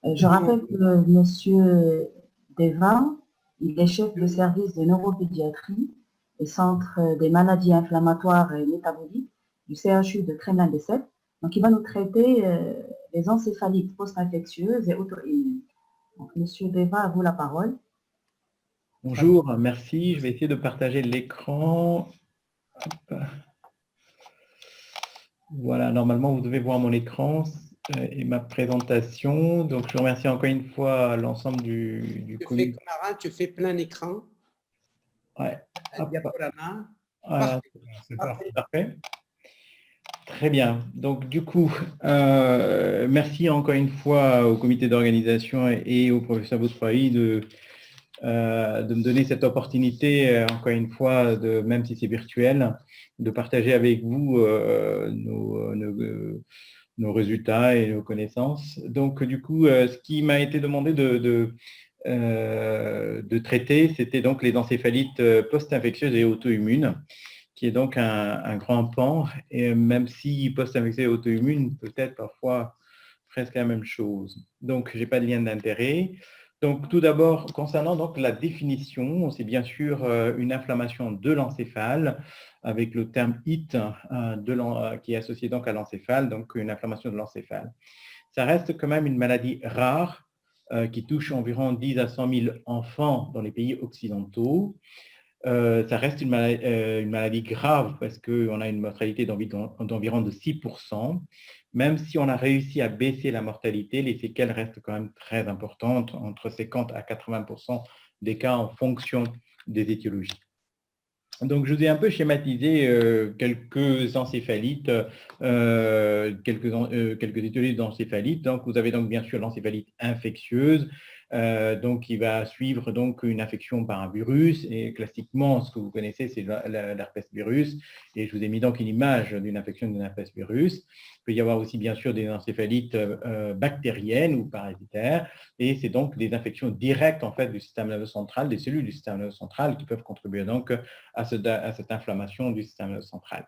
Je rappelle que Monsieur Deva, il est chef de service de neuropédiatrie et centre des maladies inflammatoires et métaboliques du CHU de Kremlin-Bicêtre. Donc, il va nous traiter les encéphalites post-infectieuses et auto-immunes. Donc, Monsieur Deva, à vous la parole. Bonjour, merci. Je vais essayer de partager l'écran. Voilà, normalement, vous devez voir mon écran et ma présentation. Donc, je remercie encore une fois l'ensemble du comité. Tu fais plein écran. Ouais. Diaporama. Voilà, c'est parfait. Très bien. Donc, du coup, merci encore une fois au comité d'organisation et au professeur Boussoui de me donner cette opportunité, encore une fois, même si c'est virtuel, de partager avec vous nos résultats et nos connaissances. Donc, du coup, ce qui m'a été demandé de traiter, c'était donc les encéphalites post-infectieuses et auto-immunes, qui est donc un grand pan, et même si post-infectieux et auto-immune peut être parfois presque la même chose. Donc, je n'ai pas de lien d'intérêt. Donc, tout d'abord, concernant donc la définition, c'est bien sûr une inflammation de l'encéphale, avec le terme IT qui est associé donc à l'encéphale, donc une inflammation de l'encéphale. Ça reste quand même une maladie rare qui touche environ 10 à 100 000 enfants dans les pays occidentaux. Ça reste une maladie grave parce qu'on a une mortalité d'environ de 6%. Même si on a réussi à baisser la mortalité, les séquelles restent quand même très importantes, entre 50 à 80% des cas en fonction des étiologies. Donc, je vous ai un peu schématisé quelques encéphalites, quelques étiologies d'encéphalite. Donc, vous avez donc bien sûr l'encéphalite infectieuse. Donc, il va suivre donc une infection par un virus. Et classiquement, ce que vous connaissez, c'est l'herpès virus. Et je vous ai mis donc une image d'une infection d'un herpès virus. Il peut y avoir aussi bien sûr des encéphalites bactériennes ou parasitaires. Et c'est donc des infections directes en fait du système nerveux central, des cellules du système nerveux central qui peuvent contribuer donc à cette inflammation du système nerveux central.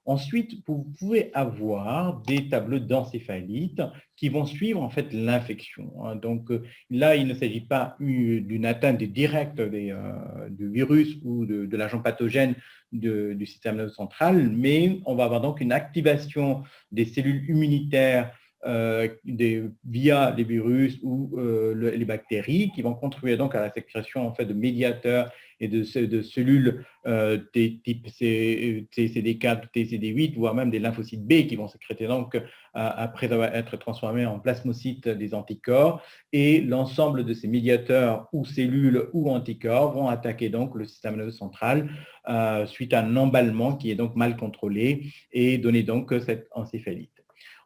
Ensuite, vous pouvez avoir des tableaux d'encéphalite qui vont suivre en fait l'infection. Donc là, il ne s'agit pas d'une atteinte directe du virus ou de l'agent pathogène du système nerveux central, mais on va avoir donc une activation des cellules immunitaires via les virus ou les bactéries qui vont contribuer donc à la sécrétion en fait de médiateurs et de cellules type TCD4, TCD8, voire même des lymphocytes B qui vont sécréter donc après être transformés en plasmocytes des anticorps, et l'ensemble de ces médiateurs ou cellules ou anticorps vont attaquer donc le système nerveux central suite à un emballement qui est donc mal contrôlé et donner donc cette encéphalite.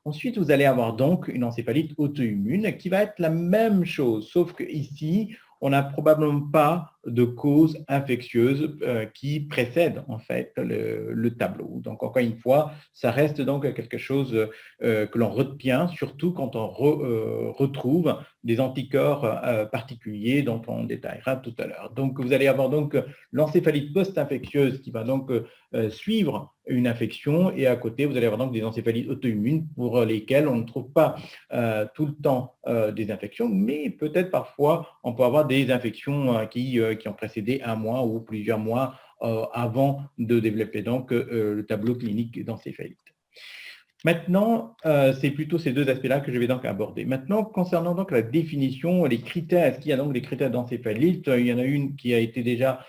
Ensuite, vous allez avoir donc une encéphalite auto-immune qui va être la même chose, sauf qu'ici, on n'a probablement pas de cause infectieuse qui précède en fait le tableau. Donc, encore une fois, ça reste donc quelque chose que l'on retient, surtout quand on retrouve des anticorps particuliers dont on détaillera tout à l'heure. Donc, vous allez avoir donc l'encéphalite post-infectieuse qui va donc suivre une infection, et à côté, vous allez avoir donc des encéphalites auto-immunes pour lesquelles on ne trouve pas tout le temps des infections, mais peut-être parfois on peut avoir des infections qui ont précédé un mois ou plusieurs mois avant de développer donc le tableau clinique d'encéphalite. Maintenant, c'est plutôt ces deux aspects-là que je vais donc aborder. Maintenant, concernant donc la définition, les critères, est-ce qu'il y a donc des critères d'encéphalite? Il y en a une qui a été déjà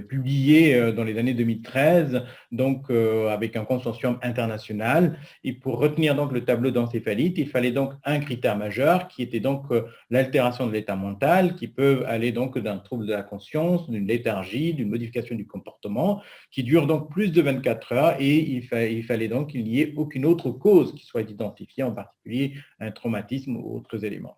publié dans les années 2013, donc avec un consortium international. Et pour retenir donc le tableau d'encéphalite, il fallait donc un critère majeur qui était donc l'altération de l'état mental, qui peut aller donc d'un trouble de la conscience, d'une léthargie, d'une modification du comportement, qui dure donc plus de 24 heures, et il fallait donc qu'il n'y ait aucune autre cause qui soit identifiée, en particulier un traumatisme ou autres éléments.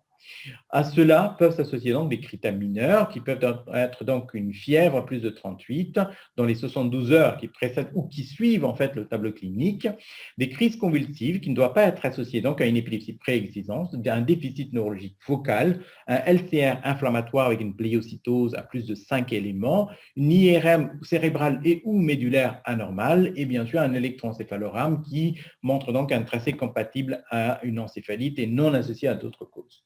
À cela peuvent s'associer donc des critères mineurs qui peuvent être donc une fièvre plus de 38 dans les 72 heures qui précèdent ou qui suivent en fait le tableau clinique, des crises convulsives qui ne doivent pas être associées donc à une épilepsie préexistante, un déficit neurologique focal, un LCR inflammatoire avec une pléocytose à plus de 5 éléments, une IRM cérébrale et ou médulaire anormale et bien sûr un électroencéphalogramme qui montre donc un tracé compatible à une encéphalite et non associé à d'autres causes.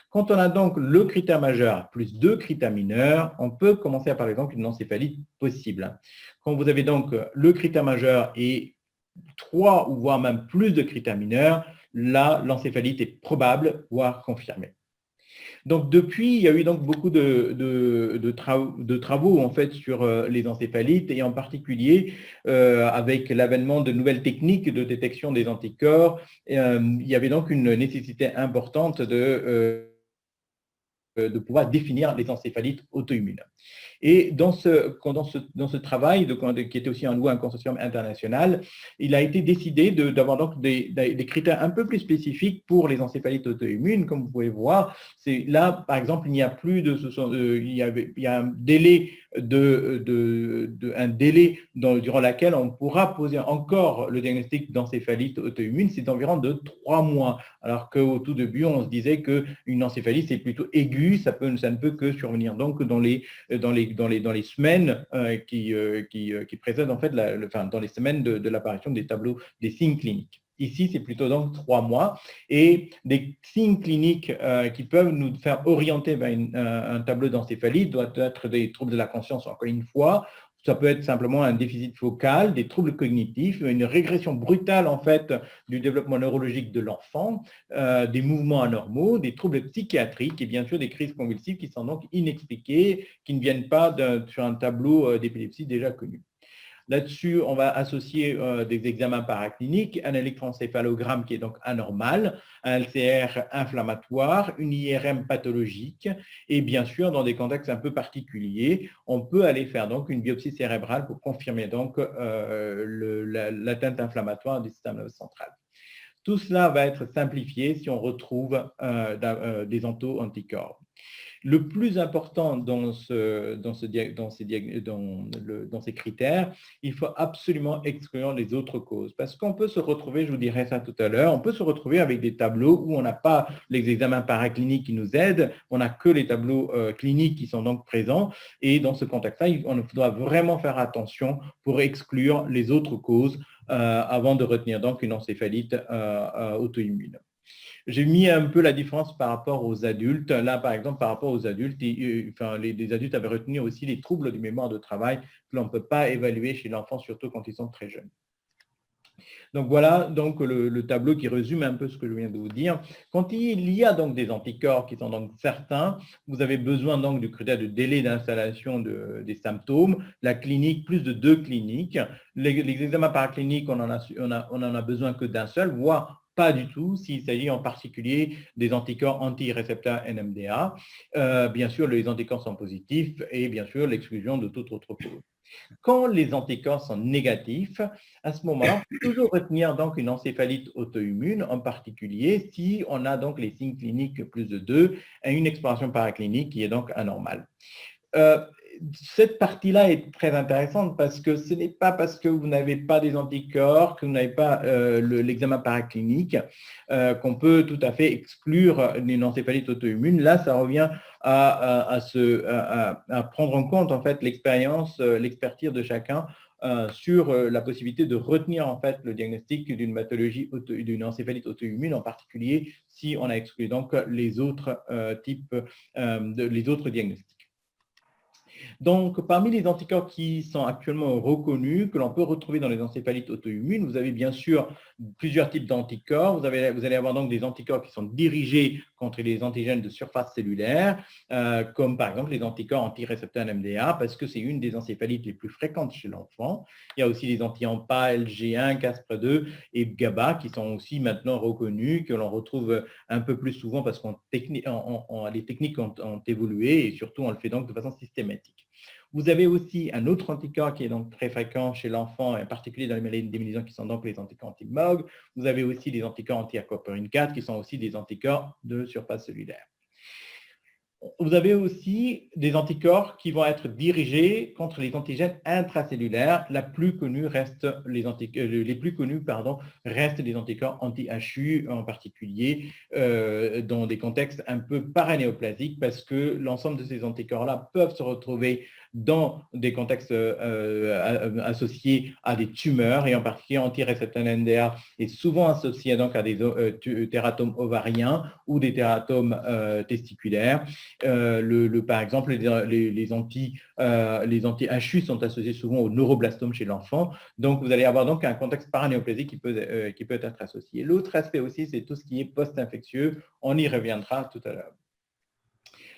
Quand on a donc le critère majeur plus 2 critères mineurs, on peut commencer à parler donc d'une encéphalite possible. Quand vous avez donc le critère majeur et 3 ou voire même plus de critères mineurs, là, l'encéphalite est probable, voire confirmée. Donc, depuis, il y a eu donc beaucoup de travaux en fait sur les encéphalites et en particulier avec l'avènement de nouvelles techniques de détection des anticorps, il y avait donc une nécessité importante de pouvoir définir les encéphalites auto-immunes. Et dans ce travail, qui était aussi un consortium international, il a été décidé d'avoir donc des critères un peu plus spécifiques pour les encéphalites auto-immunes. Comme vous pouvez voir, là, par exemple, il n'y a plus il y a un délai durant lequel on pourra poser encore le diagnostic d'encéphalite auto-immune, c'est d'environ de 3 mois. Alors qu'au tout début, on se disait qu'une encéphalite, c'est plutôt aigu, ça ne peut que survenir donc dans les semaines qui précèdent en fait, dans les semaines de l'apparition des tableaux, des signes cliniques. Ici, c'est plutôt donc 3 mois et des signes cliniques qui peuvent nous faire orienter vers un tableau d'encéphalite doivent être des troubles de la conscience, encore une fois. Ça peut être simplement un déficit focal, des troubles cognitifs, une régression brutale en fait du développement neurologique de l'enfant, des mouvements anormaux, des troubles psychiatriques et bien sûr des crises convulsives qui sont donc inexpliquées, qui ne viennent pas sur un tableau d'épilepsie déjà connu. Là-dessus, on va associer des examens paracliniques, un électroencéphalogramme qui est donc anormal, un LCR inflammatoire, une IRM pathologique et bien sûr, dans des contextes un peu particuliers, on peut aller faire donc une biopsie cérébrale pour confirmer donc l'atteinte inflammatoire du système nerveux central. Tout cela va être simplifié si on retrouve des anticorps. Le plus important dans ces critères, il faut absolument exclure les autres causes. Parce qu'on peut se retrouver, je vous dirai ça tout à l'heure, on peut se retrouver avec des tableaux où on n'a pas les examens paracliniques qui nous aident, on n'a que les tableaux cliniques qui sont donc présents. Et dans ce contexte-là, on doit vraiment faire attention pour exclure les autres causes avant de retenir donc une encéphalite auto-immune. J'ai mis un peu la différence par rapport aux adultes. Là, par exemple, par rapport aux adultes, les adultes avaient retenu aussi les troubles du mémoire de travail que l'on ne peut pas évaluer chez l'enfant, surtout quand ils sont très jeunes. Donc voilà donc le tableau qui résume un peu ce que je viens de vous dire. Quand il y a donc des anticorps qui sont donc certains, vous avez besoin donc du critère de délai d'installation des symptômes, la clinique, plus de 2 cliniques. Les examens paracliniques, on en a besoin que d'un seul, voire pas du tout, s'il s'agit en particulier des anticorps anti-récepteurs NMDA. Bien sûr, les anticorps sont positifs et bien sûr, l'exclusion de toute autre cause. Quand les anticorps sont négatifs, à ce moment-là, on peut toujours retenir donc une encéphalite auto-immune, en particulier si on a donc les signes cliniques plus de 2 et une exploration paraclinique qui est donc anormale. Cette partie-là est très intéressante parce que ce n'est pas parce que vous n'avez pas des anticorps, que vous n'avez pas l'examen paraclinique, qu'on peut tout à fait exclure une encéphalite auto-immune. Là, ça revient à prendre en compte en fait l'expertise de chacun sur la possibilité de retenir en fait le diagnostic d'une pathologie, d'une encéphalite auto-immune, en particulier si on a exclu donc les autres les autres diagnostics. Donc, parmi les anticorps qui sont actuellement reconnus, que l'on peut retrouver dans les encéphalites auto-immunes, vous avez bien sûr plusieurs types d'anticorps. Vous allez avoir donc des anticorps qui sont dirigés contre les antigènes de surface cellulaire, comme par exemple les anticorps anti-récepteurs NMDA, parce que c'est une des encéphalites les plus fréquentes chez l'enfant. Il y a aussi les anti-AMPA, LG1, CASPR2 et GABA qui sont aussi maintenant reconnus, que l'on retrouve un peu plus souvent parce que les techniques ont évolué et surtout on le fait donc de façon systématique. Vous avez aussi un autre anticorps qui est donc très fréquent chez l'enfant, et en particulier dans les maladies démyélisantes qui sont donc les anticorps anti-MOG. Vous avez aussi les anticorps anti-aquaporine 4 qui sont aussi des anticorps de surface cellulaire. Vous avez aussi des anticorps qui vont être dirigés contre les antigènes intracellulaires. Les plus connus restent les anticorps anti-HU, en particulier dans des contextes un peu paranéoplasiques, parce que l'ensemble de ces anticorps-là peuvent se retrouver dans des contextes associés à des tumeurs, et en particulier anti-récepteur NDA est souvent associé donc à des tératomes ovariens ou des tératomes testiculaires. Par exemple, les anti-HU sont associés souvent au neuroblastome chez l'enfant. Donc, vous allez avoir donc un contexte paranéoplasique qui peut être associé. L'autre aspect aussi, c'est tout ce qui est post-infectieux. On y reviendra tout à l'heure.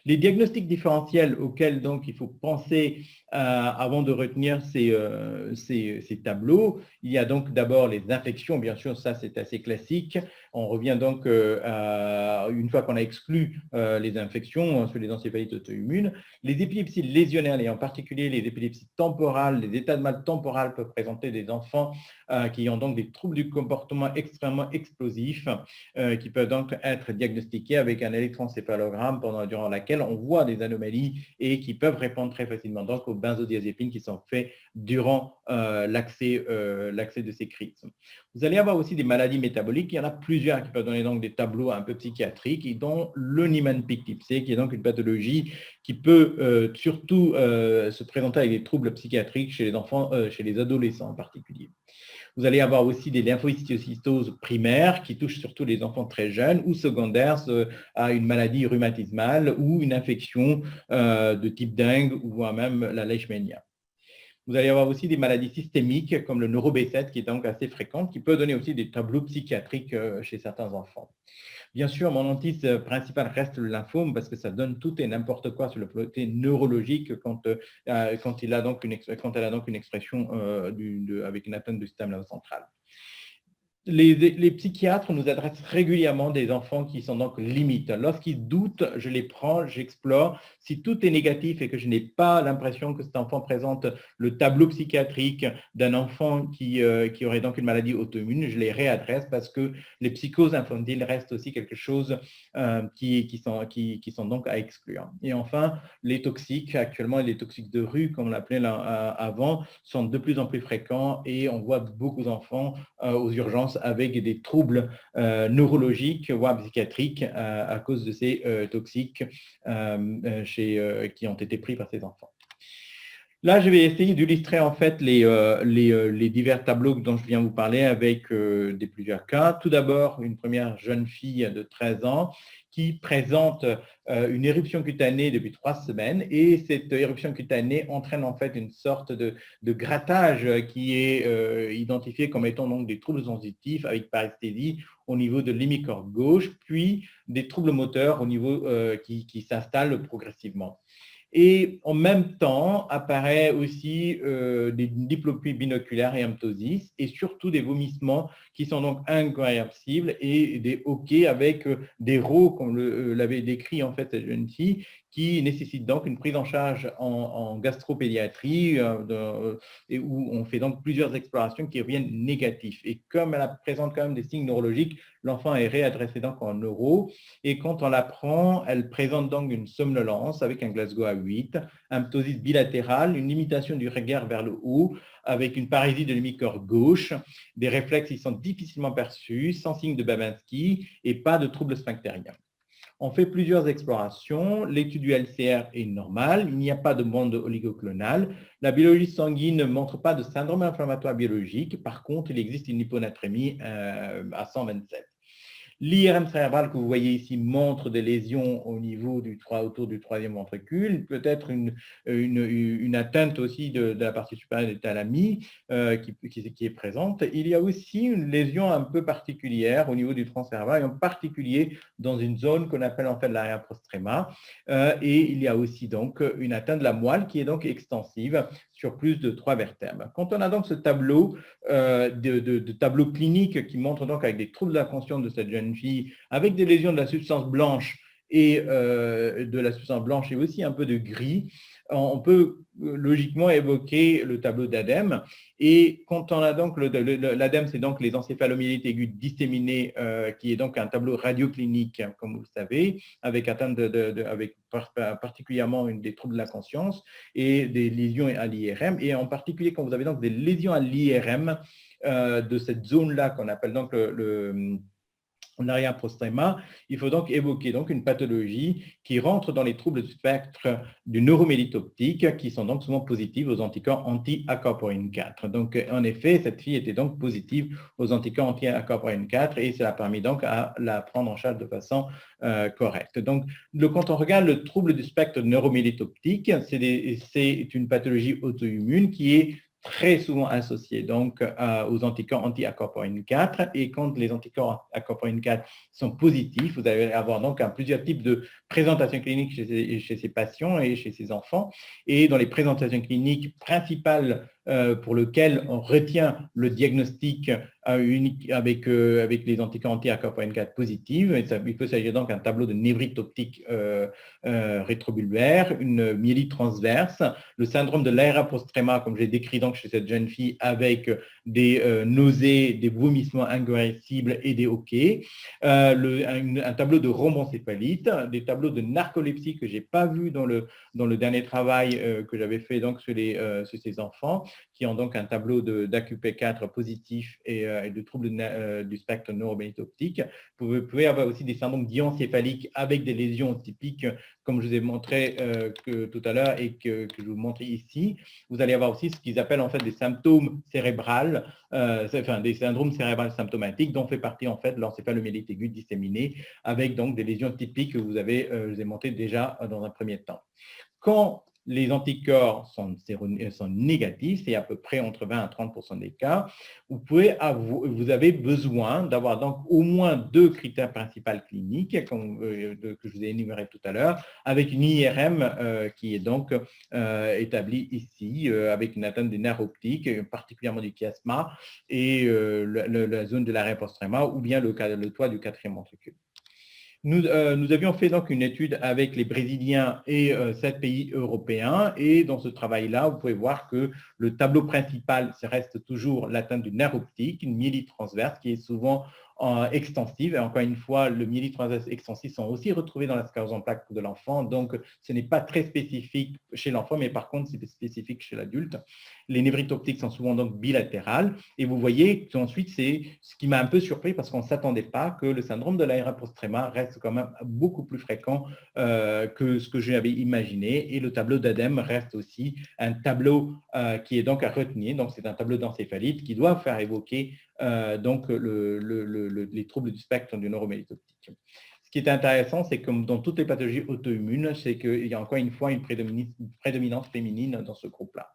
Les diagnostics différentiels auxquels donc il faut penser avant de retenir ces tableaux, il y a donc d'abord les infections, bien sûr, ça c'est assez classique. On revient donc, une fois qu'on a exclu les infections sur les encéphalites auto-immunes, les épilepsies lésionnelles et en particulier les épilepsies temporales, les états de mal temporal peuvent présenter des enfants qui ont donc des troubles du comportement extrêmement explosifs qui peuvent donc être diagnostiqués avec un électroencéphalogramme durant laquelle on voit des anomalies et qui peuvent répondre très facilement donc aux benzodiazépines qui sont faits durant l'accès de ces crises. Vous allez avoir aussi des maladies métaboliques. Il y en a plusieurs qui peuvent donner donc des tableaux un peu psychiatriques, dont le Niemann-Pick type C, qui est donc une pathologie qui peut surtout se présenter avec des troubles psychiatriques chez les enfants, chez les adolescents en particulier. Vous allez avoir aussi des lymphohistiocytoses primaires qui touchent surtout les enfants très jeunes ou secondaires à une maladie rhumatismale ou une infection de type dengue ou même la leishmania. Vous allez avoir aussi des maladies systémiques comme le neuro-B7 qui est donc assez fréquente, qui peut donner aussi des tableaux psychiatriques chez certains enfants. Bien sûr, mon hantise principale reste le lymphome parce que ça donne tout et n'importe quoi sur le côté neurologique quand elle a donc une expression avec une atteinte du système nerveux central. Les psychiatres nous adressent régulièrement des enfants qui sont donc limites. Lorsqu'ils doutent, je les prends, j'explore. Si tout est négatif et que je n'ai pas l'impression que cet enfant présente le tableau psychiatrique d'un enfant qui aurait donc une maladie auto-immune, je les réadresse parce que les psychoses infantiles restent aussi quelque chose qui sont donc à exclure. Et enfin, les toxiques, actuellement, les toxiques de rue, comme on l'appelait avant, sont de plus en plus fréquents et on voit beaucoup d'enfants aux urgences avec des troubles neurologiques, voire psychiatriques à cause de ces toxiques qui ont été pris par ces enfants. Là, je vais essayer d'illustrer en fait les divers tableaux dont je viens vous parler avec plusieurs cas. Tout d'abord, une première jeune fille de 13 ans qui présente une éruption cutanée depuis 3 semaines et cette éruption cutanée entraîne en fait une sorte de grattage qui est identifié comme étant donc des troubles sensitifs avec paresthésie au niveau de l'hémicorps gauche, puis des troubles moteurs au niveau qui s'installent progressivement. Et en même temps, apparaît aussi des diplopie binoculaires et amptosis et surtout des vomissements qui sont donc incoercibles et des hoquets avec des rots, comme l'avait décrit en fait cette jeune fille, qui nécessite donc une prise en charge en gastropédiatrie et où on fait donc plusieurs explorations qui reviennent négatifs. Et comme elle présente quand même des signes neurologiques, l'enfant est réadressé donc en neuro et quand on la prend, elle présente donc une somnolence avec un Glasgow à 8, un ptosis bilatérale, une limitation du regard vers le haut avec une parésie de l'hémicorps gauche, des réflexes qui sont difficilement perçus, sans signe de Babinski et pas de troubles sphinctériens. On fait plusieurs explorations. L'étude du LCR est normale. Il n'y a pas de bande oligoclonale. La biologie sanguine ne montre pas de syndrome inflammatoire biologique. Par contre, il existe une hyponatrémie à 127. L'IRM cérébral que vous voyez ici montre des lésions au niveau autour du troisième ventricule, peut-être une atteinte aussi de la partie supérieure des thalamies qui est présente. Il y a aussi une lésion un peu particulière au niveau du tronc cérébral, et en particulier dans une zone qu'on appelle en fait l'arrière prostréma. Et il y a aussi donc une atteinte de la moelle qui est donc extensive sur plus de 3 vertèbres. Quand on a donc ce tableau de tableau clinique qui montre donc avec des troubles de la conscience de cette jeune fille, avec des lésions de la substance blanche et aussi un peu de gris, on peut logiquement évoquer le tableau d'ADEME. Et quand on a donc l'ADEME, c'est donc les encéphalomyélites aiguës disséminées, qui est donc un tableau radioclinique, comme vous le savez, avec atteinte avec particulièrement des troubles de la conscience et des lésions à l'IRM. Et en particulier, quand vous avez donc des lésions à l'IRM de cette zone-là qu'on appelle donc l'arrière-prostréma, il faut donc évoquer donc une pathologie qui rentre dans les troubles du spectre du neuromélite optique, qui sont donc souvent positifs aux anticorps anti-aquaporine 4. Donc, en effet, cette fille était donc positive aux anticorps anti-aquaporine 4 et cela a permis donc à la prendre en charge de façon correcte. Donc, quand on regarde le trouble du spectre neuromélite optique, c'est une pathologie auto-immune qui est très souvent associés donc aux anticorps anti-aquaporine 4, et quand les anticorps aquaporine 4 sont positifs, vous allez avoir donc plusieurs types de présentations cliniques chez ces patients et chez ces enfants. Et dans les présentations cliniques principales pour lesquelles on retient le diagnostic unique avec les anticorps anti-aquaporine 4 positives, il peut s'agir donc d'un tableau de névrite optique rétrobulbaire, une myélite transverse, le syndrome de l'aéropostréma, comme j'ai décrit donc chez cette jeune fille, avec des nausées, des vomissements incoercibles et des hoquets, un tableau de rhomboencéphalite, des tableaux de narcolepsie que je n'ai pas vu dans le dernier travail que j'avais fait donc sur ces enfants, qui ont donc un tableau d'AQP4 positif et de troubles du spectre neuromélite optique. Vous pouvez avoir aussi des syndromes diencéphaliques avec des lésions typiques, comme je vous ai montré tout à l'heure et que je vous montre ici. Vous allez avoir aussi ce qu'ils appellent en fait des symptômes cérébrales, des syndromes cérébrales symptomatiques, dont fait partie en fait l'encéphalomyélite aiguë disséminée, avec donc des lésions typiques que je vous ai montrées déjà dans un premier temps. Quand les anticorps sont négatifs, c'est à peu près entre 20 à 30% des cas, vous avez besoin d'avoir donc au moins 2 critères principaux cliniques que je vous ai énumérés tout à l'heure, avec une IRM qui est donc établie ici, avec une atteinte des nerfs optiques, particulièrement du chiasma, et la zone de l'arrêt postréma, ou bien le toit du 4e ventricule. Nous avions fait donc une étude avec les Brésiliens et 7 pays européens, et dans ce travail-là, vous pouvez voir que le tableau principal reste toujours l'atteinte du nerf optique, une myélite transverse qui est souvent extensive. Et encore une fois, le myélite transverse extensif sont aussi retrouvés dans la sclérose en plaques de l'enfant, donc ce n'est pas très spécifique chez l'enfant, mais par contre, c'est spécifique chez l'adulte. Les névrites optiques sont souvent donc bilatérales, et vous voyez qu'ensuite, c'est ce qui m'a un peu surpris parce qu'on ne s'attendait pas que le syndrome de l'aéropostréma reste quand même beaucoup plus fréquent que ce que j'avais imaginé, et le tableau d'ADEME reste aussi un tableau qui est donc à retenir. Donc, c'est un tableau d'encéphalite qui doit faire évoquer donc les troubles du spectre du neuromélite optique. Ce qui est intéressant, c'est que comme dans toutes les pathologies auto-immunes, c'est qu'il y a encore une fois une prédominance féminine dans ce groupe-là.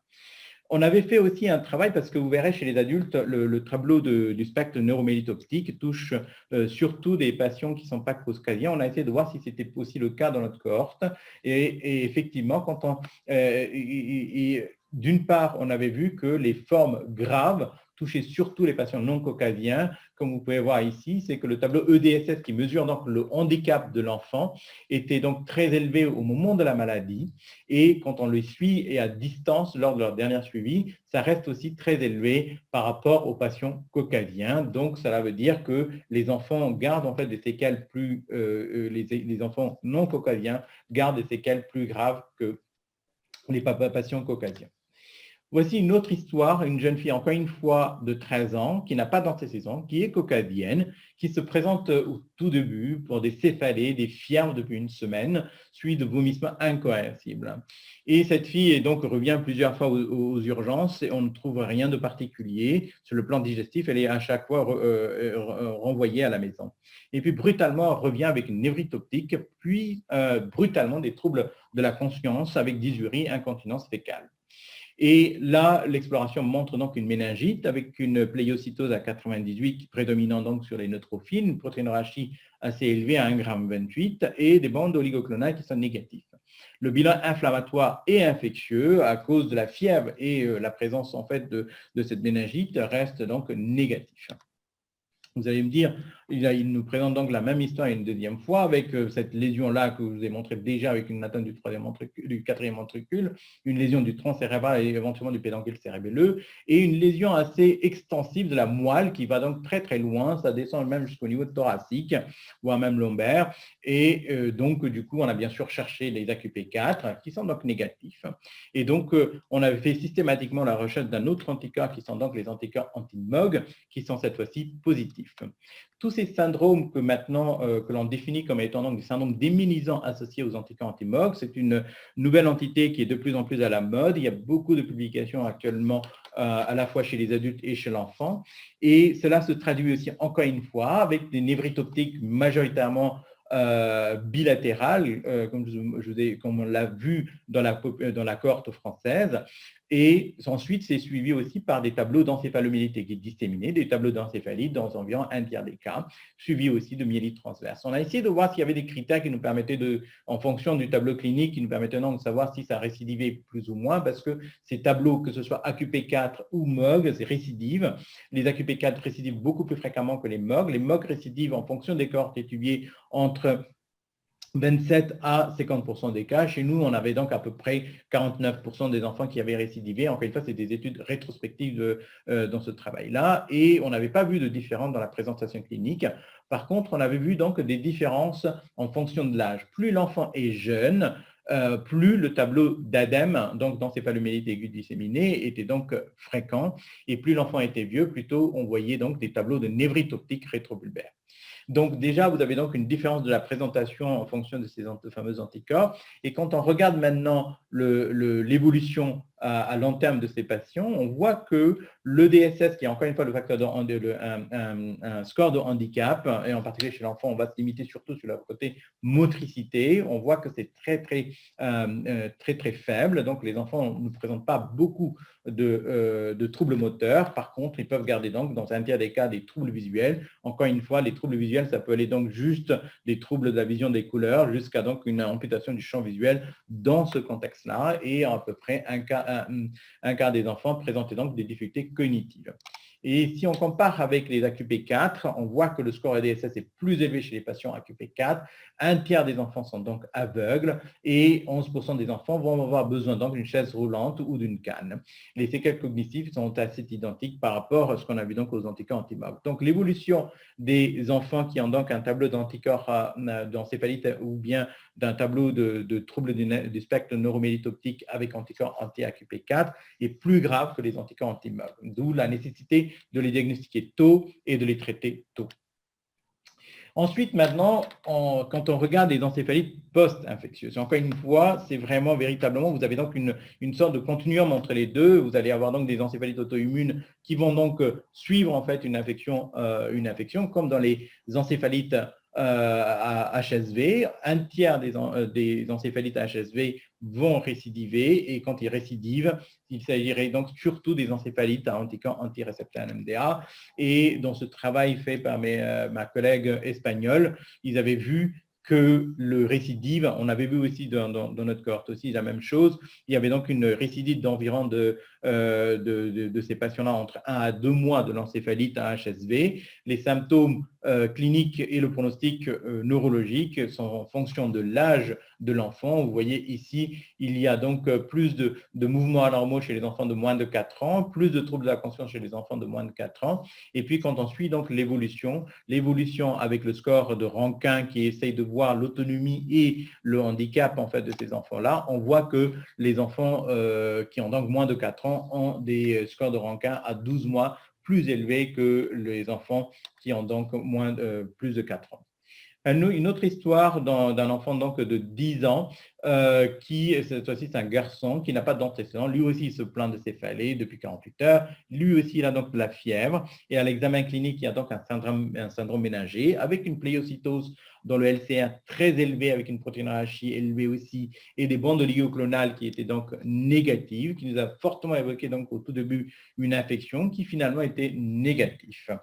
On avait fait aussi un travail, parce que vous verrez chez les adultes, le tableau du spectre neuromélite optique touche surtout des patients qui ne sont pas caucasiens. On a essayé de voir si c'était aussi le cas dans notre cohorte. Et effectivement, d'une part, on avait vu que les formes graves touchaient surtout les patients non caucasiens. Comme vous pouvez voir ici, c'est que le tableau EDSS qui mesure donc le handicap de l'enfant était donc très élevé au moment de la maladie, et quand on le suit et à distance lors de leur dernier suivi, ça reste aussi très élevé par rapport aux patients caucasiens. Donc, cela veut dire que les enfants gardent en fait des séquelles les enfants non caucasiens gardent des séquelles plus graves que les patients caucasiens. Voici une autre histoire, une jeune fille, encore une fois, de 13 ans, qui n'a pas d'antécédents, qui est caucasienne, qui se présente au tout début pour des céphalées, des fièvres depuis une semaine, suivi de vomissements incoercibles. Et cette fille revient plusieurs fois aux urgences, et on ne trouve rien de particulier sur le plan digestif. Elle est à chaque fois renvoyée à la maison. Et puis brutalement, elle revient avec une névrite optique, puis brutalement des troubles de la conscience avec dysurie, incontinence fécale. Et là, l'exploration montre donc une méningite avec une pléiocytose à 98 prédominant donc sur les neutrophiles, une protéinorachie assez élevée à 1,28 g et des bandes oligoclonales qui sont négatives. Le bilan inflammatoire et infectieux à cause de la fièvre et la présence en fait de cette méningite reste donc négatif. Vous allez me dire, il nous présente donc la même histoire une deuxième fois avec cette lésion-là que je vous ai montré déjà avec une atteinte du quatrième ventricule, une lésion du tronc cérébral et éventuellement du pédoncule cérébelleux, et une lésion assez extensive de la moelle qui va donc très très loin, ça descend même jusqu'au niveau thoracique, voire même lombaire. Et donc, du coup, on a bien sûr cherché les AQP4 qui sont donc négatifs. Et donc, on avait fait systématiquement la recherche d'un autre anticorps qui sont donc les anticorps anti-MOG qui sont cette fois-ci positifs. Tous ces syndromes que maintenant que l'on définit comme étant donc des syndromes déminilisants associés aux anticorps anti-MOG, c'est une nouvelle entité qui est de plus en plus à la mode. Il y a beaucoup de publications actuellement à la fois chez les adultes et chez l'enfant. Et cela se traduit aussi encore une fois avec des névrites optiques majoritairement bilatérales, comme on l'a vu dans la cohorte française. Et ensuite, c'est suivi aussi par des tableaux d'encéphalomyélite aiguë disséminée, des tableaux d'encéphalite dans environ un tiers des cas, suivis aussi de myélite transverse. On a essayé de voir s'il y avait des critères qui nous permettaient en fonction du tableau clinique, qui nous permettaient donc de savoir si ça récidivait plus ou moins, parce que ces tableaux, que ce soit AQP4 ou MOG, c'est récidive. Les AQP4 récidivent beaucoup plus fréquemment que les MOG. Les MOG récidivent en fonction des cohortes étudiées entre 27 à 50% des cas. Chez nous, on avait donc à peu près 49% des enfants qui avaient récidivé. Encore une fois, c'est des études rétrospectives dans ce travail-là. Et on n'avait pas vu de différence dans la présentation clinique. Par contre, on avait vu donc des différences en fonction de l'âge. Plus l'enfant est jeune, plus le tableau d'ADEM, donc d'encéphalomyélite aiguë disséminée, était donc fréquent. Et plus l'enfant était vieux, plutôt on voyait donc des tableaux de névrite optique rétrobulbaire. Donc déjà, vous avez donc une différence de la présentation en fonction de ces fameux anticorps. Et quand on regarde maintenant l'évolution à long terme de ces patients, on voit que le DSS, qui est encore une fois le facteur un score de handicap, et en particulier chez l'enfant, on va se limiter surtout sur le côté motricité. On voit que c'est très faible. Donc les enfants ne présentent pas beaucoup de troubles moteurs. Par contre, ils peuvent garder donc dans un tiers des cas des troubles visuels. Encore une fois, les troubles visuels, ça peut aller donc juste des troubles de la vision des couleurs jusqu'à donc une amputation du champ visuel dans ce contexte-là, et à peu près un quart des enfants présentaient donc des difficultés cognitives. Et si on compare avec les AQP4, on voit que le score EDSS est plus élevé chez les patients AQP4. Un tiers des enfants sont donc aveugles et 11% des enfants vont avoir besoin donc d'une chaise roulante ou d'une canne. Les séquelles cognitives sont assez identiques par rapport à ce qu'on a vu donc aux anticorps anti-MOG. Donc l'évolution des enfants qui ont donc un tableau d'anticorps d'encéphalite ou bien d'un tableau de troubles du spectre neuromyélite optique avec anticorps anti-AQP4 est plus grave que les anticorps anti-MOG, d'où la nécessité de les diagnostiquer tôt et de les traiter tôt. Ensuite, maintenant, quand on regarde les encéphalites post-infectieuses, encore une fois, c'est vraiment véritablement, vous avez donc une sorte de continuum entre les deux. Vous allez avoir donc des encéphalites auto-immunes qui vont donc suivre en fait une infection comme dans les encéphalites à HSV. Un tiers des encéphalites à HSV vont récidiver, et quand ils récidivent, il s'agirait donc surtout des encéphalites à anticorps anti-récepteurs NMDA. Et dans ce travail fait par ma collègue espagnole, ils avaient vu que le récidive, on avait vu aussi dans notre cohorte aussi la même chose, il y avait donc une récidive d'environ de ces patients-là entre 1 à 2 mois de l'encéphalite à HSV. Les symptômes cliniques et le pronostic neurologique sont en fonction de l'âge de l'enfant. Vous voyez ici, il y a donc plus de mouvements anormaux chez les enfants de moins de 4 ans, plus de troubles de la conscience chez les enfants de moins de 4 ans. Et puis quand on suit donc l'évolution avec le score de Rankin qui essaye de voir l'autonomie et le handicap en fait de ces enfants-là, on voit que les enfants qui ont donc moins de 4 ans ont des scores de Rankin à 12 mois plus élevés que les enfants qui ont donc plus de 4 ans. Une autre histoire d'un enfant donc de 10 ans qui, cette fois-ci, c'est un garçon qui n'a pas d'antécédents. Lui aussi, il se plaint de céphalée depuis 48 heures. Lui aussi, il a donc de la fièvre. Et à l'examen clinique, il y a donc un syndrome méningé avec une pléocytose dans le LCR très élevé, avec une protéinurie élevée aussi, et des bandes oligoclonales qui étaient donc négatives, qui nous a fortement évoqué donc au tout début une infection qui finalement était négative.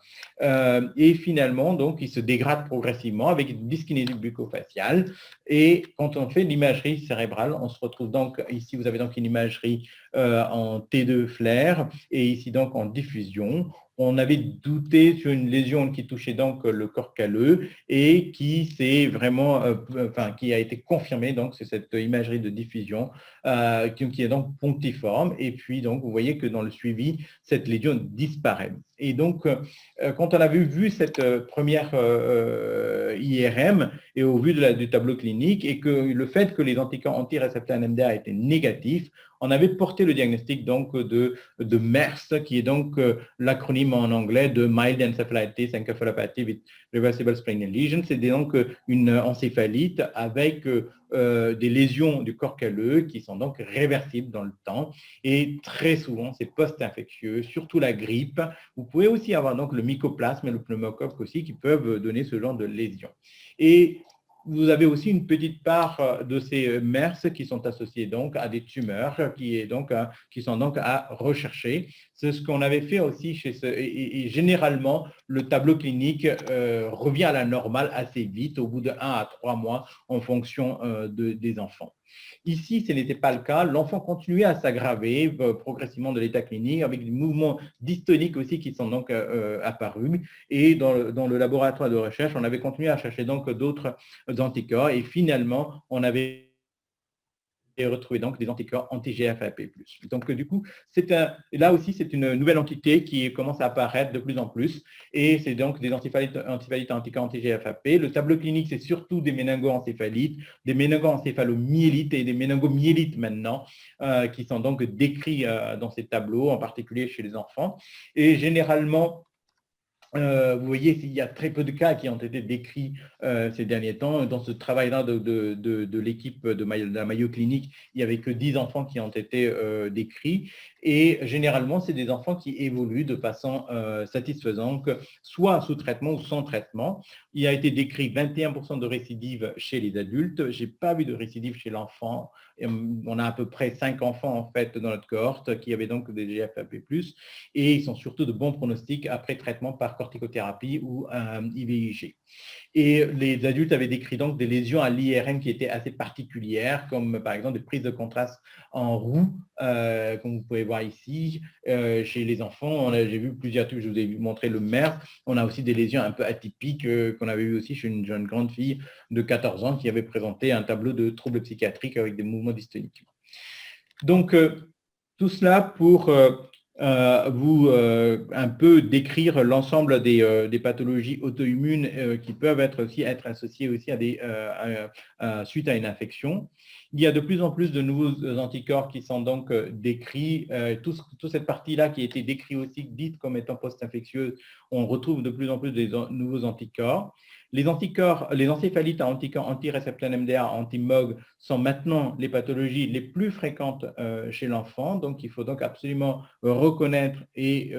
Et finalement, donc, il se dégrade progressivement avec une dyskinésie bucco-faciale. Et quand on fait l'imagerie cérébrale, on se retrouve donc, ici vous avez donc une imagerie en T2 flair et ici donc en diffusion. on avait douté sur une lésion qui touchait donc le corps calleux et qui s'est vraiment, qui a été confirmée, donc c'est cette imagerie de diffusion qui est donc pontiforme. Et puis donc vous voyez que dans le suivi, cette lésion disparaît. Et donc quand on avait vu cette première IRM et au vu du tableau clinique et que le fait que les anticorps anti-récepteurs NMDA étaient négatifs, on avait porté le diagnostic donc de MERS, qui est donc l'acronyme en anglais de Mild Encephalitis Encephalopathy with Reversible Splenic Lesion. C'est donc une encéphalite avec des lésions du corps calleux qui sont donc réversibles dans le temps. Et très souvent, c'est post-infectieux, surtout la grippe. Vous pouvez aussi avoir donc le mycoplasme et le pneumocoque aussi qui peuvent donner ce genre de lésions. Et vous avez aussi une petite part de ces MERS qui sont associés donc à des tumeurs qui sont donc à rechercher. C'est ce qu'on avait fait aussi et généralement, le tableau clinique revient à la normale assez vite, au bout de 1 à 3 mois, en fonction des enfants. Ici, ce n'était pas le cas. L'enfant continuait à s'aggraver progressivement de l'état clinique avec des mouvements dystoniques aussi qui sont donc apparus. Et dans le laboratoire de recherche, on avait continué à chercher donc d'autres anticorps et finalement, on avait retrouvé donc des anticorps anti-GFAP+. Donc, du coup, là aussi, c'est une nouvelle entité qui commence à apparaître de plus en plus et c'est donc des encéphalites anticorps anti-GFAP. Le tableau clinique, c'est surtout des méningoencéphalites, des méningoencéphalomyélites et des méningomyélites maintenant qui sont donc décrits dans ces tableaux, en particulier chez les enfants. Et généralement, vous voyez, il y a très peu de cas qui ont été décrits ces derniers temps. Dans ce travail-là de l'équipe de la Mayo Clinique, il n'y avait que 10 enfants qui ont été décrits. Et généralement, c'est des enfants qui évoluent de façon satisfaisante, soit sous traitement ou sans traitement. Il a été décrit 21% de récidive chez les adultes. Je n'ai pas vu de récidive chez l'enfant. On a à peu près 5 enfants en fait dans notre cohorte qui avaient donc des GFAP+, et ils sont surtout de bons pronostics après traitement par corticothérapie ou IVIG. Et les adultes avaient décrit donc des lésions à l'IRM qui étaient assez particulières, comme par exemple des prises de contraste en roue, comme vous pouvez voir ici. Chez les enfants, j'ai vu plusieurs trucs, je vous ai montré le MERS. On a aussi des lésions un peu atypiques qu'on avait vu aussi chez une jeune grande fille de 14 ans qui avait présenté un tableau de troubles psychiatriques avec des mouvements dystoniques. Donc, tout cela pour vous un peu décrire l'ensemble des pathologies auto-immunes qui peuvent être associées aussi suite à une infection. Il y a de plus en plus de nouveaux anticorps qui sont donc décrits. Toute cette partie-là qui a été décrite aussi, dite comme étant post-infectieuse, on retrouve de plus en plus des nouveaux anticorps. Les encéphalites à anticorps anti-récepteur NMDA, anti-MOG, sont maintenant les pathologies les plus fréquentes chez l'enfant. Donc, il faut donc absolument reconnaître et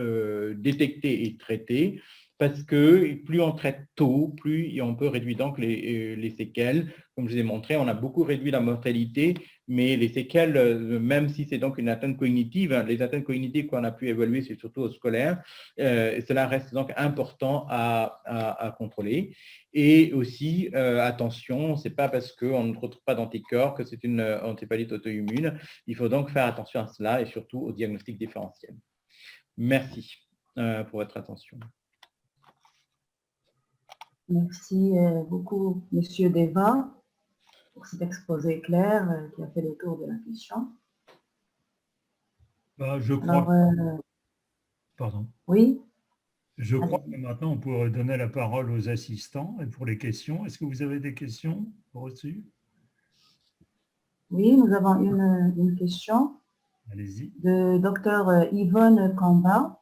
détecter et traiter, parce que plus on traite tôt, plus on peut réduire donc les séquelles. Comme je vous ai montré, on a beaucoup réduit la mortalité, mais les séquelles, même si c'est donc une atteinte cognitive, les atteintes cognitives qu'on a pu évaluer, c'est surtout au scolaire, cela reste donc important à contrôler. Et aussi, attention, ce n'est pas parce qu'on ne retrouve pas d'anticorps que c'est une encéphalite auto-immune. Il faut donc faire attention à cela et surtout au diagnostic différentiel. Merci pour votre attention. Merci beaucoup, Monsieur Deva, pour cet exposé clair qui a fait le tour de la question. Je crois. Alors, pardon. Oui. Je crois que maintenant, on pourrait donner la parole aux assistants et pour les questions. Est-ce que vous avez des questions reçues? Oui, nous avons une question. Allez-y. De Dr Yvonne Kamba,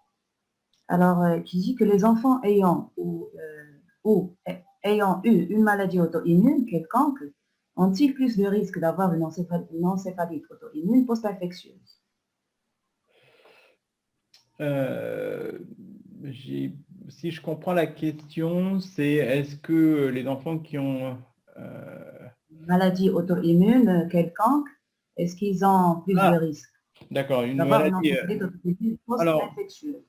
alors, qui dit que les enfants ayant eu une maladie auto-immune quelconque ont-ils plus de risques d'avoir une encéphalite auto-immune post-infectieuse? Si je comprends la question, c'est est-ce que les enfants qui ont maladie auto-immune quelconque, est-ce qu'ils ont plus de risques d'avoir une encéphalite auto-immune post-infectieuse?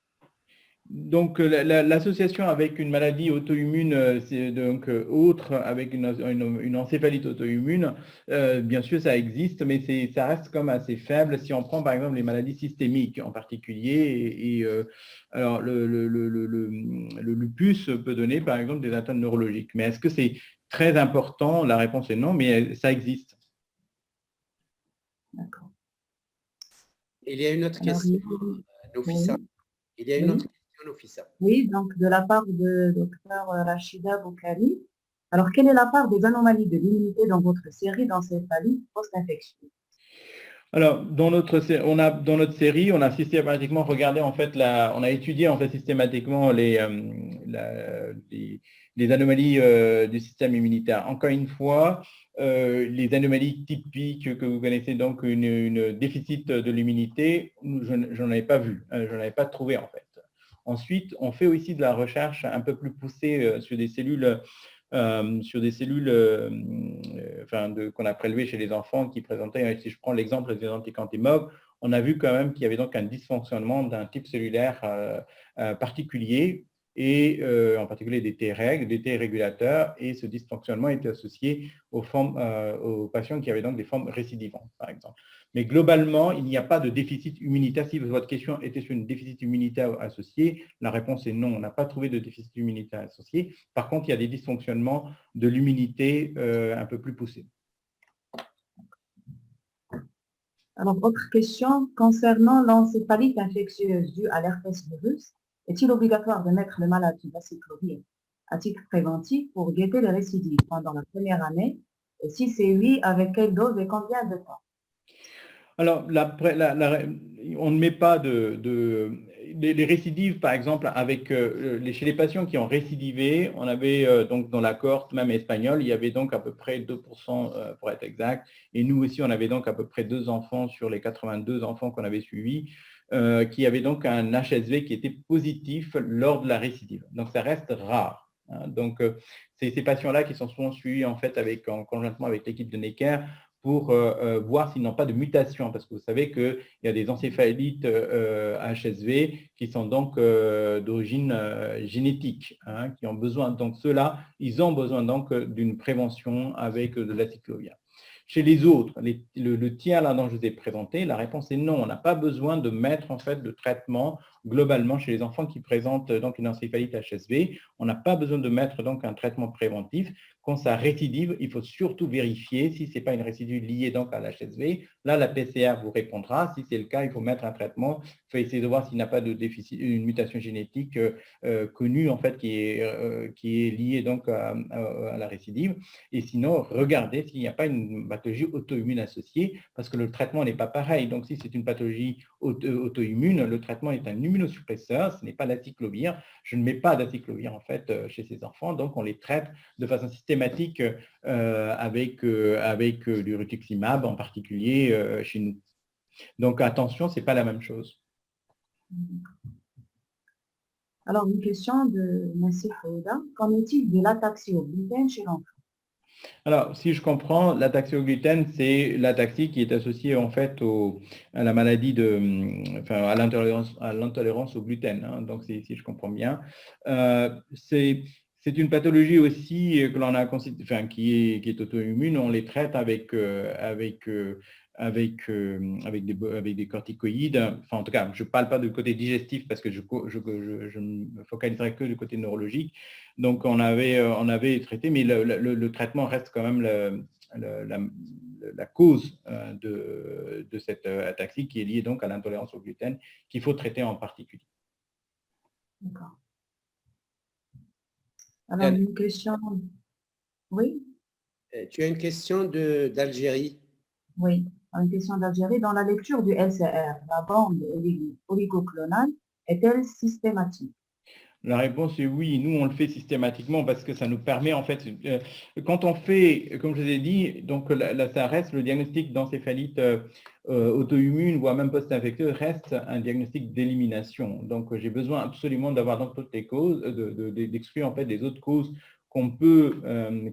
Donc, l'association avec une maladie auto-immune, c'est donc autre, avec une encéphalite auto-immune, bien sûr, ça existe, mais ça reste comme assez faible si on prend par exemple les maladies systémiques en particulier. Alors, le lupus peut donner par exemple des atteintes neurologiques. Mais est-ce que c'est très important? La réponse est non, mais ça existe. D'accord. Il y a une autre Alors, question, oui. Nofissa. Il y a une Oui. autre question, Nofissa. Oui, donc de la part de Dr Rachida Boukali. Alors, quelle est la part des anomalies de l'immunité dans votre série d'encéphalite post-infection? Alors, dans notre série, on a systématiquement regardé, en fait, on a étudié en fait systématiquement les anomalies du système immunitaire. Encore une fois, les anomalies typiques que vous connaissez, donc une déficit de l'immunité, je n'en avais pas vu, je n'en avais pas trouvé en fait. Ensuite, on fait aussi de la recherche un peu plus poussée sur des cellules qu'on a prélevées chez les enfants qui présentaient, si je prends l'exemple des anticorps MOG, on a vu quand même qu'il y avait donc un dysfonctionnement d'un type cellulaire particulier, et en particulier des T régulateurs, et ce dysfonctionnement était associé aux patients qui avaient donc des formes récidivantes, par exemple. Mais globalement, il n'y a pas de déficit immunitaire. Si votre question était sur une déficit immunitaire associé, la réponse est non, on n'a pas trouvé de déficit immunitaire associé. Par contre, il y a des dysfonctionnements de l'immunité un peu plus poussés. Alors, autre question concernant l'encéphalite infectieuse due à l'herpès virus. Est-il obligatoire de mettre le malade sous acyclovir à titre préventif pour guetter les récidives pendant la première année? Et si c'est oui, avec quelle dose et combien de temps? Alors, on ne met pas les récidives, par exemple, chez les patients qui ont récidivé, on avait donc dans la cohorte même espagnole, il y avait donc à peu près 2% pour être exact. Et nous aussi, on avait donc à peu près 2 enfants sur les 82 enfants qu'on avait suivis, qui avaient donc un HSV qui était positif lors de la récidive. Donc, ça reste rare. Hein. Donc, c'est ces patients-là qui sont souvent suivis en fait conjointement avec l'équipe de Necker pour voir s'ils n'ont pas de mutation, parce que vous savez qu'il y a des encéphalites HSV qui sont donc d'origine génétique, hein, qui ont besoin, donc ceux-là, ils ont besoin donc d'une prévention avec de l'acyclovir. Chez les autres, le tiers là dont je vous ai présenté, la réponse est non. On n'a pas besoin de mettre en fait de traitement globalement chez les enfants qui présentent donc une encéphalite HSV. On n'a pas besoin de mettre donc un traitement préventif. Quand ça récidive, il faut surtout vérifier si ce n'est pas une récidive liée donc à l'HSV. Là, la PCR vous répondra. Si c'est le cas, il faut mettre un traitement. Il faut essayer de voir s'il n'y a pas de déficit, une mutation génétique connue en fait qui est liée donc à la récidive. Et sinon, regardez s'il n'y a pas une pathologie auto-immune associée, parce que le traitement n'est pas pareil. Donc, si c'est une pathologie auto-immune, le traitement est un immunosuppresseur, ce n'est pas l'acyclovir. Je ne mets pas d'acyclovir en fait chez ces enfants, donc on les traite de façon systématique avec du rituximab en particulier chez nous. Donc attention, ce n'est pas la même chose. Alors, une question de Nassif Fouda. Qu'en est-il de l'ataxie au gluten chez l'enfant? Alors, si je comprends, l'ataxie au gluten, c'est l'ataxie qui est associée en fait à la maladie à l'intolérance au gluten. Hein. Donc, si je comprends bien, c'est une pathologie aussi que l'on a qui est auto-immune. On les traite avec des corticoïdes. Enfin, en tout cas, je ne parle pas du côté digestif parce que je me focaliserai que du côté neurologique. Donc, on avait traité, mais le traitement reste quand même la cause de cette ataxie qui est liée donc à l'intolérance au gluten qu'il faut traiter en particulier. D'accord. Alors, une question. Oui? Tu as une question d'Algérie. Oui, une question d'Algérie. Dans la lecture du LCR, la bande oligoclonale est-elle systématique? La réponse est oui. Nous, on le fait systématiquement parce que ça nous permet, en fait, quand on fait, comme je vous ai dit, donc ça reste le diagnostic d'encéphalite auto-immune, voire même post-infectieuse, reste un diagnostic d'élimination. Donc, j'ai besoin absolument d'avoir donc toutes les causes, d'exclure en fait les autres causes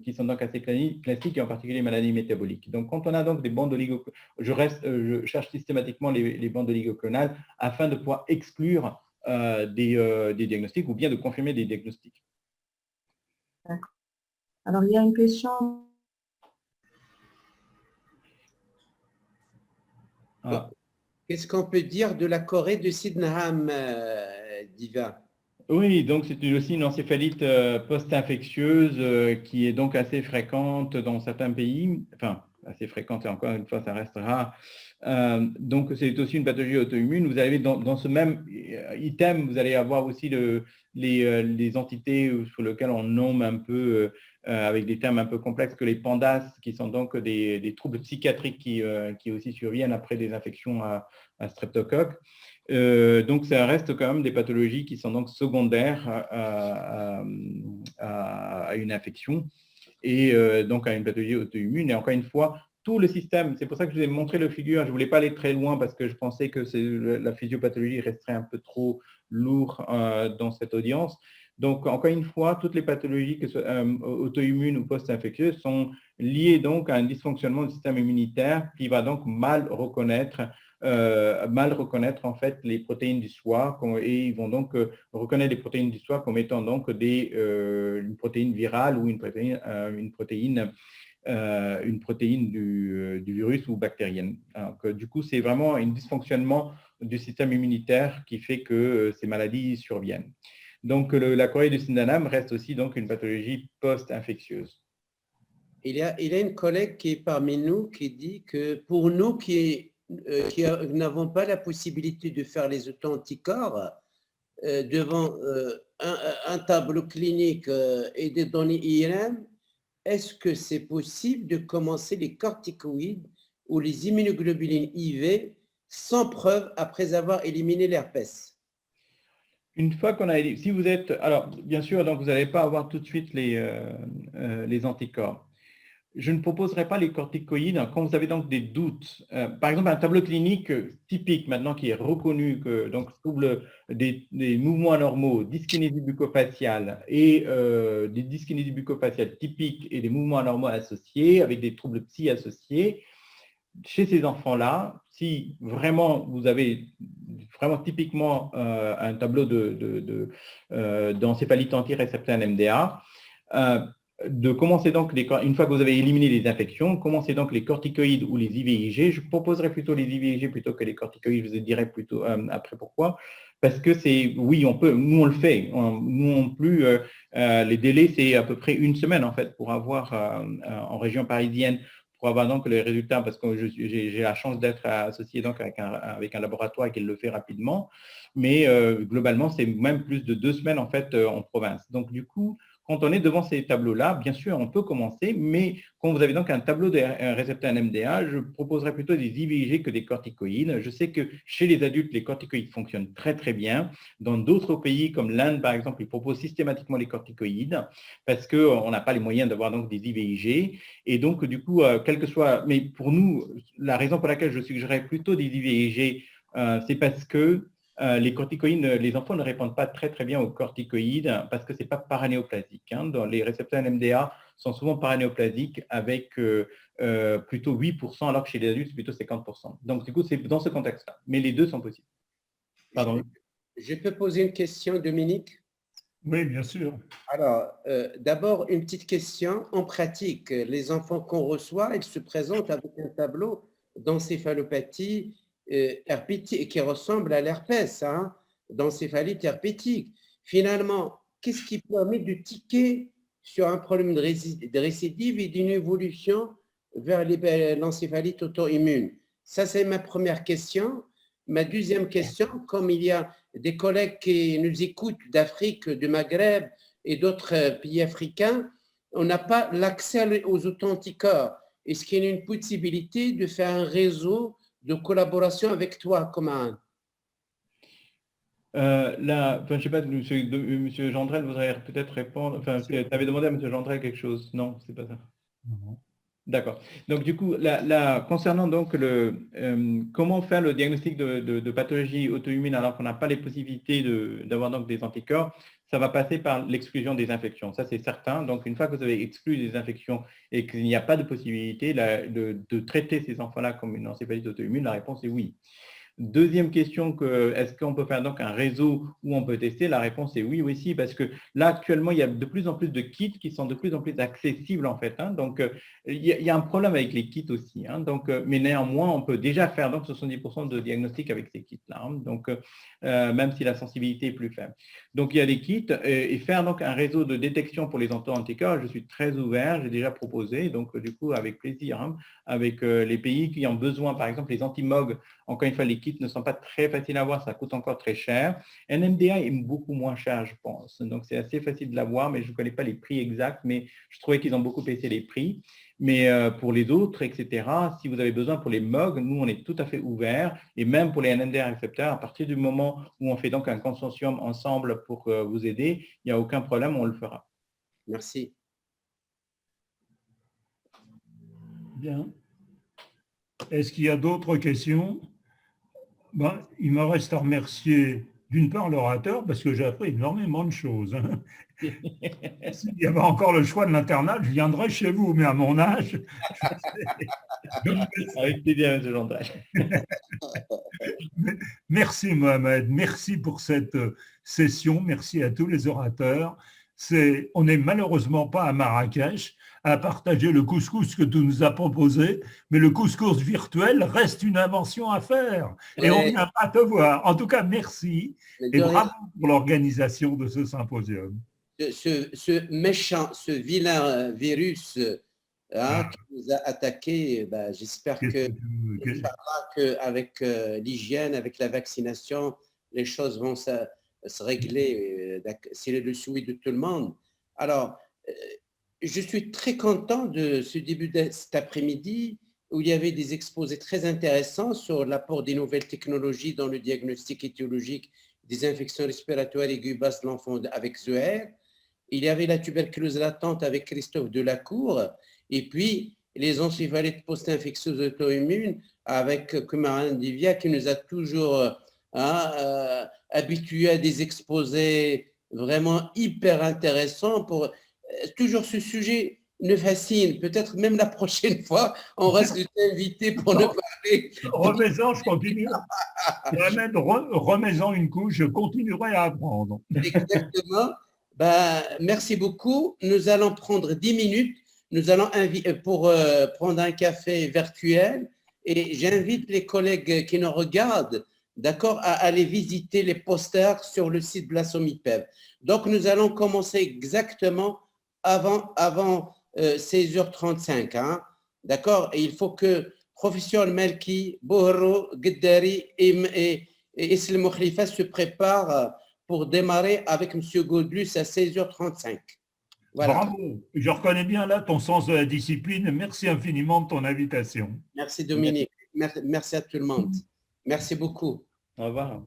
qui sont donc assez classiques, et en particulier les maladies métaboliques. Donc, quand on a donc des bandes oligoclonales, je cherche systématiquement les bandes oligoclonales afin de pouvoir exclure des diagnostics ou bien de confirmer des diagnostics. D'accord. Alors, il y a une question. Ah. Qu'est-ce qu'on peut dire de la Corée de Sydenham, Diva? Oui, donc c'est aussi une encéphalite post-infectieuse qui est donc assez fréquente dans certains pays, enfin assez fréquente et encore une fois ça reste rare. Donc c'est aussi une pathologie auto-immune. Vous avez dans ce même item, vous allez avoir aussi les entités sur lesquelles on nomme un peu avec des termes un peu complexes que les PANDAS, qui sont donc des troubles psychiatriques qui aussi surviennent après des infections à streptocoque. Donc, ça reste quand même des pathologies qui sont donc secondaires à une infection et donc à une pathologie auto-immune. Et encore une fois, tout le système, c'est pour ça que je vous ai montré le figure, je ne voulais pas aller très loin parce que je pensais que la physiopathologie resterait un peu trop lourd dans cette audience. Donc, encore une fois, toutes les pathologies, que ce soit auto-immunes ou post-infectieuses, sont liées donc à un dysfonctionnement du système immunitaire qui va donc mal reconnaître en fait les protéines du soie et ils vont donc reconnaître les protéines du soie comme étant donc une protéine virale ou une protéine du virus ou bactérienne. Donc, du coup, c'est vraiment un dysfonctionnement du système immunitaire qui fait que ces maladies surviennent. Donc, la Corée de Sydenham reste aussi donc une pathologie post-infectieuse. Il y a une collègue qui est parmi nous qui dit que pour nous qui n'avons pas la possibilité de faire les auto-anticorps devant un tableau clinique et des données IRM, est-ce que c'est possible de commencer les corticoïdes ou les immunoglobulines IV sans preuve après avoir éliminé l'herpès? Une fois qu'on a, si vous êtes, alors bien sûr, donc vous n'allez pas avoir tout de suite les anticorps. Je ne proposerai pas les corticoïdes quand vous avez donc des doutes. Par exemple, un tableau clinique typique maintenant qui est reconnu que donc trouble des mouvements anormaux, dyskinésie bucco-faciale et des dyskinésies bucco-faciales typiques et des mouvements anormaux associés avec des troubles psy associés. Chez ces enfants-là, si vraiment vous avez vraiment typiquement un tableau d'encéphalite antirécepteur MDA, de commencer donc, une fois que vous avez éliminé les infections, commencez donc les corticoïdes ou les IVIG. Je proposerais plutôt les IVIG plutôt que les corticoïdes, je vous dirai plutôt après pourquoi. Parce que oui, on peut, nous on le fait, nous non plus, les délais c'est à peu près une semaine en fait pour avoir en région parisienne, pour avoir donc les résultats, parce que j'ai la chance d'être associé donc avec un laboratoire qui le fait rapidement, mais globalement c'est même plus de 2 semaines en fait en province. Donc du coup, quand on est devant ces tableaux-là, bien sûr, on peut commencer, mais quand vous avez donc un tableau de récepteur NMDA, je proposerais plutôt des IVIG que des corticoïdes. Je sais que chez les adultes, les corticoïdes fonctionnent très, très bien. Dans d'autres pays, comme l'Inde, par exemple, ils proposent systématiquement les corticoïdes parce qu'on n'a pas les moyens d'avoir donc des IVIG. Et donc, du coup, quel que soit… Mais pour nous, la raison pour laquelle je suggérerais plutôt des IVIG, c'est parce que les corticoïdes, les enfants ne répondent pas très très bien aux corticoïdes parce que ce n'est pas paranéoplasique. Dans les récepteurs NMDA sont souvent paranéoplasiques avec plutôt 8%, alors que chez les adultes, c'est plutôt 50%. Donc, du coup, c'est dans ce contexte-là. Mais les deux sont possibles. Pardon. Je peux poser une question, Dominique? Oui, bien sûr. Alors, d'abord, une petite question. En pratique, les enfants qu'on reçoit, ils se présentent avec un tableau d'encéphalopathie herpétique qui ressemble à l'herpès, d'encéphalite herpétique. Finalement, qu'est-ce qui permet de tiquer sur un problème de récidive et d'une évolution vers l'encéphalite auto-immune? Ça, c'est ma première question. Ma deuxième question, comme il y a des collègues qui nous écoutent d'Afrique, du Maghreb et d'autres pays africains, on n'a pas l'accès aux auto-anticorps. Est-ce qu'il y a une possibilité de faire un réseau de collaboration avec toi, Coman? Je ne sais pas, monsieur Gendrel voudrait peut-être répondre. Enfin, tu avais demandé à monsieur Gendrel quelque chose. Non, c'est pas ça. Non. D'accord. Donc, du coup, concernant donc comment faire le diagnostic de pathologie auto-immune alors qu'on n'a pas les possibilités d'avoir donc des anticorps, ça va passer par l'exclusion des infections. Ça, c'est certain. Donc, une fois que vous avez exclu des infections et qu'il n'y a pas de possibilité de traiter ces enfants-là comme une encéphalite auto-immune, la réponse est oui. Deuxième question, est-ce qu'on peut faire donc un réseau où on peut tester? La réponse est oui aussi, parce que là, actuellement, il y a de plus en plus de kits qui sont de plus en plus accessibles, en fait. Hein. Donc, il y a un problème avec les kits aussi. Hein. Donc, mais néanmoins, on peut déjà faire donc 70% de diagnostic avec ces kits-là. Hein. Donc, même si la sensibilité est plus faible. Donc, il y a des kits et faire donc un réseau de détection pour les auto-anticorps, je suis très ouvert, j'ai déjà proposé, donc du coup, avec plaisir, hein, avec les pays qui ont besoin, par exemple, les anti-MOG, encore une fois, les kits ne sont pas très faciles à avoir, ça coûte encore très cher. NMDA est beaucoup moins cher, je pense, donc c'est assez facile de l'avoir, mais je ne connais pas les prix exacts, mais je trouvais qu'ils ont beaucoup baissé les prix. Mais pour les autres, etc., si vous avez besoin pour les MOG, nous, on est tout à fait ouverts. Et même pour les NMDA récepteurs, à partir du moment où on fait donc un consortium ensemble pour vous aider, il n'y a aucun problème, on le fera. Merci. Bien. Est-ce qu'il y a d'autres questions? Ben, il me reste à remercier d'une part l'orateur, parce que j'ai appris énormément de choses. Hein. S'il y avait encore le choix de l'internat, je viendrais chez vous, mais à mon âge, avec plaisir, M. Gendrel. Merci Mohamed, merci pour cette session, merci à tous les orateurs. On n'est malheureusement pas à Marrakech à partager le couscous que tu nous as proposé, mais le couscous virtuel reste une invention à faire et on vient pas te voir. En tout cas, merci et bravo pour l'organisation de ce symposium. Ce méchant, ce vilain virus qui nous a attaqués, j'espère qu'avec l'hygiène, avec la vaccination, les choses vont se régler. C'est le souhait de tout le monde. Alors, je suis très content de ce début de cet après-midi où il y avait des exposés très intéressants sur l'apport des nouvelles technologies dans le diagnostic étiologique des infections respiratoires aiguës basses de l'enfant avec ZER. Il y avait la tuberculose latente avec Christophe Delacour, et puis les encéphalite post-infectieuses auto-immunes avec Kumaran Divya qui nous a toujours habitués à des exposés vraiment hyper intéressants. Toujours ce sujet nous fascine. Peut-être même la prochaine fois, on reste invité pour nous parler. Remets-en, je continue. Remets-en une couche, je continuerai à apprendre. Exactement. Merci beaucoup. Nous allons prendre 10 minutes. Nous allons pour prendre un café virtuel et j'invite les collègues qui nous regardent, d'accord, à aller visiter les posters sur le site de la SOMIPEV. Donc, nous allons commencer exactement avant 16h35. Hein, d'accord. Et il faut que professeur Melki, Bohro, Gueddari et Islam Khalifa se préparent pour démarrer avec M. Godlus à 16h35. Voilà. Bravo, je reconnais bien là ton sens de la discipline. Merci infiniment de ton invitation. Merci Dominique, merci à tout le monde. Merci beaucoup. Au revoir.